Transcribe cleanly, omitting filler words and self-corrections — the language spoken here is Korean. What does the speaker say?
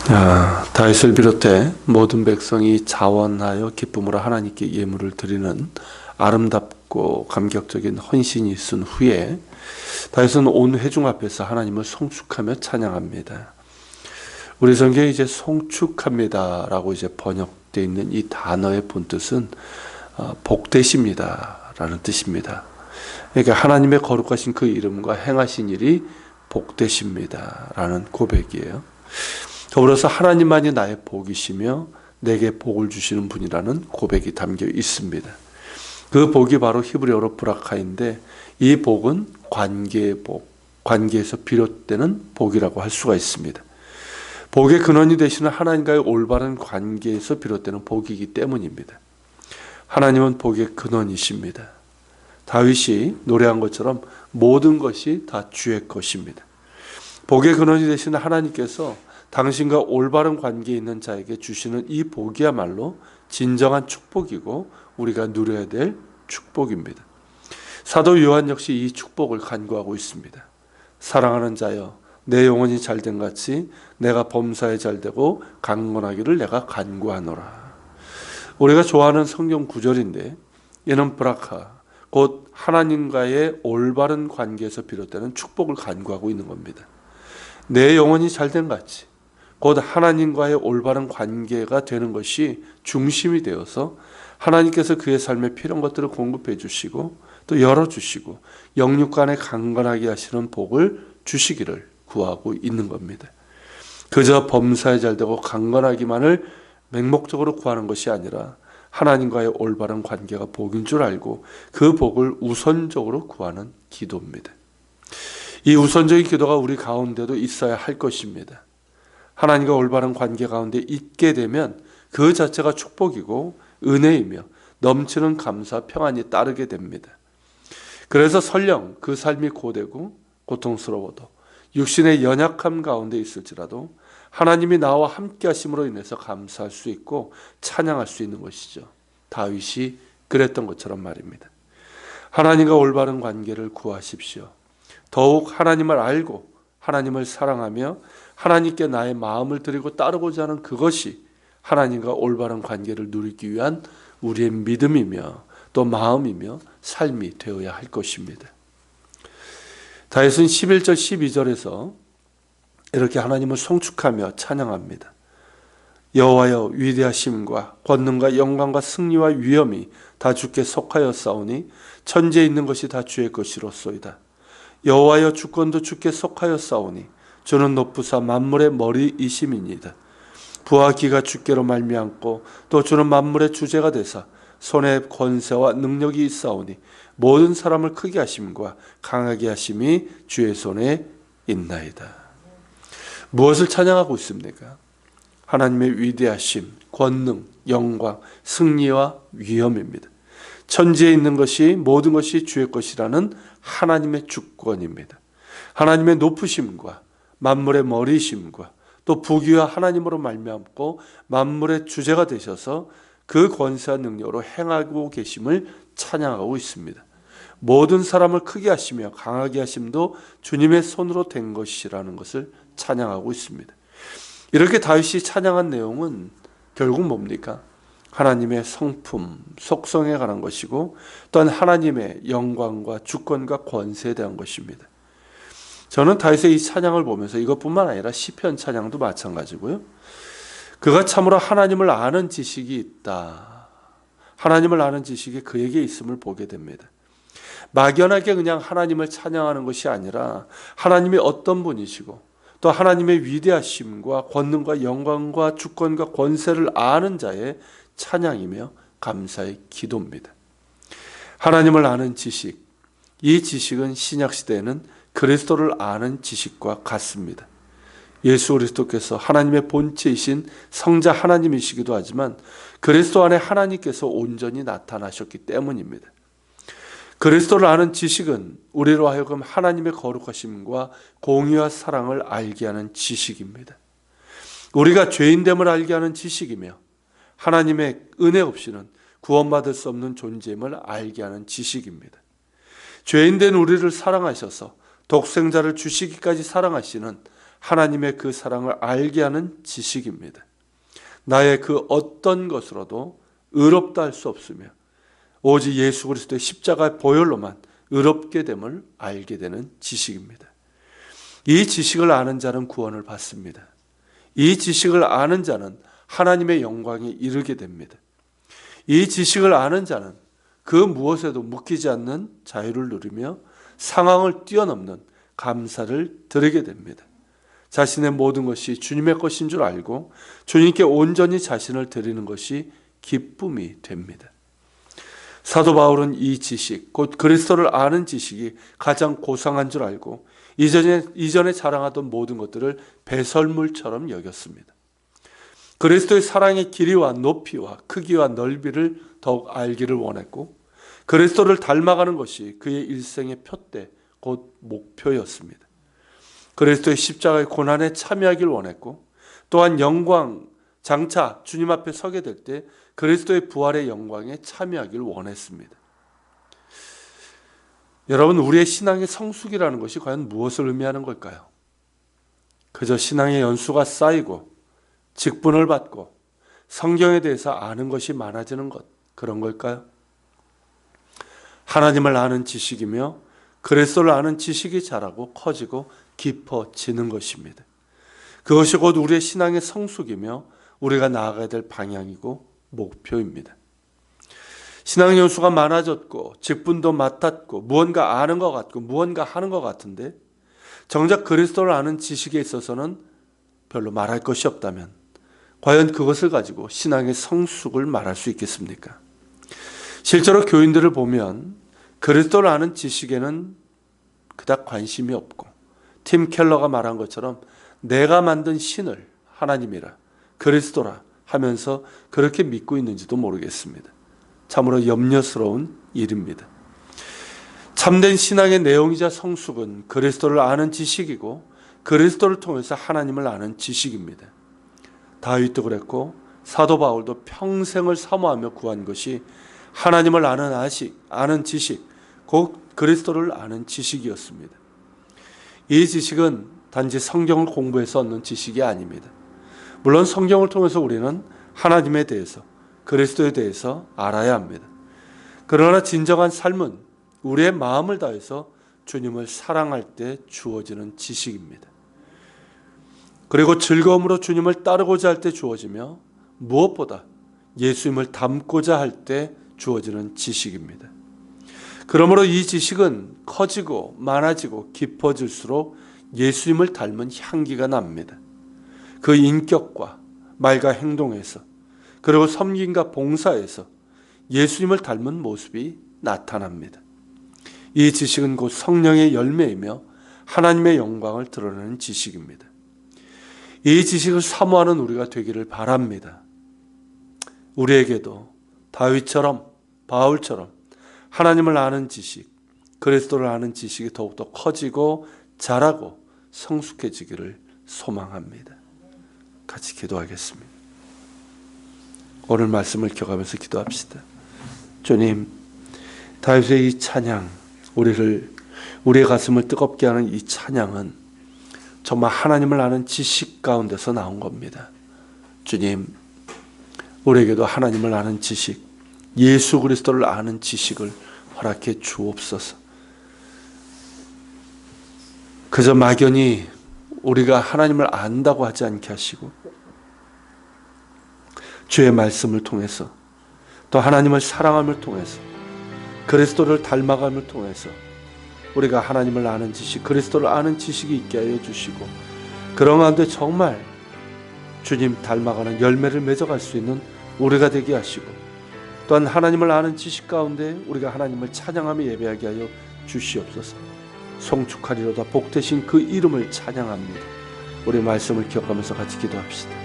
다윗을 비롯해 모든 백성이 자원하여 기쁨으로 하나님께 예물을 드리는 아름답고 감격적인 헌신이 있은 후에 다윗은 온 회중 앞에서 하나님을 송축하며 찬양합니다. 우리 성경에 이제 송축합니다라고 이제 번역되어 있는 이 단어의 본뜻은 복되십니다라는 뜻입니다. 그러니까 하나님의 거룩하신 그 이름과 행하신 일이 복되십니다라는 고백이에요. 더불어서 하나님만이 나의 복이시며 내게 복을 주시는 분이라는 고백이 담겨 있습니다. 그 복이 바로 히브리어로 브라카인데 이 복은 관계의 복, 관계에서 비롯되는 복이라고 할 수가 있습니다. 복의 근원이 되시는 하나님과의 올바른 관계에서 비롯되는 복이기 때문입니다. 하나님은 복의 근원이십니다. 다윗이 노래한 것처럼 모든 것이 다 주의 것입니다. 복의 근원이 되시는 하나님께서 당신과 올바른 관계에 있는 자에게 주시는 이 복이야말로 진정한 축복이고 우리가 누려야 될 축복입니다. 사도 요한 역시 이 축복을 간구하고 있습니다. 사랑하는 자여, 내 영혼이 잘된 같이 내가 범사에 잘되고 강건하기를 내가 간구하노라. 우리가 좋아하는 성경 구절인데 이는 브라카, 곧 하나님과의 올바른 관계에서 비롯되는 축복을 간구하고 있는 겁니다. 내 영혼이 잘된 같이 곧 하나님과의 올바른 관계가 되는 것이 중심이 되어서 하나님께서 그의 삶에 필요한 것들을 공급해 주시고 또 열어주시고 영육간에 강건하게 하시는 복을 주시기를 구하고 있는 겁니다. 그저 범사에 잘되고 강건하기만을 맹목적으로 구하는 것이 아니라 하나님과의 올바른 관계가 복인 줄 알고 그 복을 우선적으로 구하는 기도입니다. 이 우선적인 기도가 우리 가운데도 있어야 할 것입니다. 하나님과 올바른 관계 가운데 있게 되면 그 자체가 축복이고 은혜이며 넘치는 감사, 평안이 따르게 됩니다. 그래서 설령 그 삶이 고되고 고통스러워도 육신의 연약함 가운데 있을지라도 하나님이 나와 함께 하심으로 인해서 감사할 수 있고 찬양할 수 있는 것이죠. 다윗이 그랬던 것처럼 말입니다. 하나님과 올바른 관계를 구하십시오. 더욱 하나님을 알고 하나님을 사랑하며 하나님께 나의 마음을 드리고 따르고자 하는 그것이 하나님과 올바른 관계를 누리기 위한 우리의 믿음이며 또 마음이며 삶이 되어야 할 것입니다. 다윗은 11절 12절에서 이렇게 하나님을 송축하며 찬양합니다. 여호와여, 위대하심과 권능과 영광과 승리와 위엄이 다 주께 속하였사오니 천지에 있는 것이 다 주의 것이로소이다. 여호와여, 주권도 주께 속하였사오니 주는 높으사 만물의 머리이심이니이다. 부와 기가 주께로 말미암고 또 주는 만물의 주제가 되사 손에 권세와 능력이 있사오니 모든 사람을 크게 하심과 강하게 하심이 주의 손에 있나이다. 무엇을 찬양하고 있습니까? 하나님의 위대하심, 권능, 영광, 승리와 위엄입니다. 천지에 있는 것이 모든 것이 주의 것이라는 하나님의 주권입니다. 하나님의 높으심과 만물의 머리심과 또 부귀와 하나님으로 말미암고 만물의 주제가 되셔서 그 권세와 능력으로 행하고 계심을 찬양하고 있습니다. 모든 사람을 크게 하시며 강하게 하심도 주님의 손으로 된 것이라는 것을 찬양하고 있습니다. 이렇게 다윗이 찬양한 내용은 결국 뭡니까? 하나님의 성품, 속성에 관한 것이고 또한 하나님의 영광과 주권과 권세에 대한 것입니다. 저는 다윗의 이 찬양을 보면서 이것뿐만 아니라 시편 찬양도 마찬가지고요. 그가 참으로 하나님을 아는 지식이 있다. 하나님을 아는 지식이 그에게 있음을 보게 됩니다. 막연하게 그냥 하나님을 찬양하는 것이 아니라 하나님이 어떤 분이시고 또 하나님의 위대하심과 권능과 영광과 주권과 권세를 아는 자의 찬양이며 감사의 기도입니다. 하나님을 아는 지식, 이 지식은 신약시대에는 그리스도를 아는 지식과 같습니다. 예수 그리스도께서 하나님의 본체이신 성자 하나님이시기도 하지만 그리스도 안에 하나님께서 온전히 나타나셨기 때문입니다. 그리스도를 아는 지식은 우리로 하여금 하나님의 거룩하심과 공의와 사랑을 알게 하는 지식입니다. 우리가 죄인됨을 알게 하는 지식이며 하나님의 은혜 없이는 구원받을 수 없는 존재임을 알게 하는 지식입니다. 죄인된 우리를 사랑하셔서 독생자를 주시기까지 사랑하시는 하나님의 그 사랑을 알게 하는 지식입니다. 나의 그 어떤 것으로도 의롭다 할 수 없으며 오직 예수 그리스도의 십자가의 보혈로만 의롭게 됨을 알게 되는 지식입니다. 이 지식을 아는 자는 구원을 받습니다. 이 지식을 아는 자는 하나님의 영광에 이르게 됩니다. 이 지식을 아는 자는 그 무엇에도 묶이지 않는 자유를 누리며 상황을 뛰어넘는 감사를 드리게 됩니다. 자신의 모든 것이 주님의 것인 줄 알고 주님께 온전히 자신을 드리는 것이 기쁨이 됩니다. 사도 바울은 이 지식, 곧 그리스도를 아는 지식이 가장 고상한 줄 알고 이전에 자랑하던 모든 것들을 배설물처럼 여겼습니다. 그리스도의 사랑의 길이와 높이와 크기와 넓이를 더욱 알기를 원했고 그리스도를 닮아가는 것이 그의 일생의 표대, 곧 목표였습니다. 그리스도의 십자가의 고난에 참여하기를 원했고 또한 영광, 장차 주님 앞에 서게 될 때 그리스도의 부활의 영광에 참여하기를 원했습니다. 여러분, 우리의 신앙의 성숙이라는 것이 과연 무엇을 의미하는 걸까요? 그저 신앙의 연수가 쌓이고 직분을 받고 성경에 대해서 아는 것이 많아지는 것, 그런 걸까요? 하나님을 아는 지식이며 그리스도를 아는 지식이 자라고 커지고 깊어지는 것입니다. 그것이 곧 우리의 신앙의 성숙이며 우리가 나아가야 될 방향이고 목표입니다. 신앙 연수가 많아졌고 직분도 맡았고 무언가 아는 것 같고 무언가 하는 것 같은데 정작 그리스도를 아는 지식에 있어서는 별로 말할 것이 없다면 과연 그것을 가지고 신앙의 성숙을 말할 수 있겠습니까? 실제로 교인들을 보면 그리스도를 아는 지식에는 그닥 관심이 없고 팀 켈러가 말한 것처럼 내가 만든 신을 하나님이라 그리스도라 하면서 그렇게 믿고 있는지도 모르겠습니다. 참으로 염려스러운 일입니다. 참된 신앙의 내용이자 성숙은 그리스도를 아는 지식이고 그리스도를 통해서 하나님을 아는 지식입니다. 다윗도 그랬고 사도 바울도 평생을 사모하며 구한 것이 하나님을 아는 지식, 곧 그리스도를 아는 지식이었습니다. 이 지식은 단지 성경을 공부해서 얻는 지식이 아닙니다. 물론 성경을 통해서 우리는 하나님에 대해서, 그리스도에 대해서 알아야 합니다. 그러나 진정한 삶은 우리의 마음을 다해서 주님을 사랑할 때 주어지는 지식입니다. 그리고 즐거움으로 주님을 따르고자 할 때 주어지며 무엇보다 예수님을 닮고자 할 때 주어지는 지식입니다. 그러므로 이 지식은 커지고 많아지고 깊어질수록 예수님을 닮은 향기가 납니다. 그 인격과 말과 행동에서 그리고 섬김과 봉사에서 예수님을 닮은 모습이 나타납니다. 이 지식은 곧 성령의 열매이며 하나님의 영광을 드러내는 지식입니다. 이 지식을 사모하는 우리가 되기를 바랍니다. 우리에게도 다윗처럼 바울처럼 하나님을 아는 지식, 그리스도를 아는 지식이 더욱더 커지고 자라고 성숙해지기를 소망합니다. 같이 기도하겠습니다. 오늘 말씀을 기억하면서 기도합시다. 주님, 다윗의 이 찬양, 우리의 가슴을 뜨겁게 하는 이 찬양은 정말 하나님을 아는 지식 가운데서 나온 겁니다. 주님, 우리에게도 하나님을 아는 지식, 예수 그리스도를 아는 지식을 허락해 주옵소서. 그저 막연히 우리가 하나님을 안다고 하지 않게 하시고 주의 말씀을 통해서 또 하나님을 사랑함을 통해서 그리스도를 닮아감을 통해서 우리가 하나님을 아는 지식, 그리스도를 아는 지식이 있게 하여 주시고 그런 가운데 정말 주님 닮아가는 열매를 맺어갈 수 있는 우리가 되게 하시고 또한 하나님을 아는 지식 가운데 우리가 하나님을 찬양하며 예배하게 하여 주시옵소서. 송축하리로다 복되신 그 이름을 찬양합니다. 우리 말씀을 기억하면서 같이 기도합시다.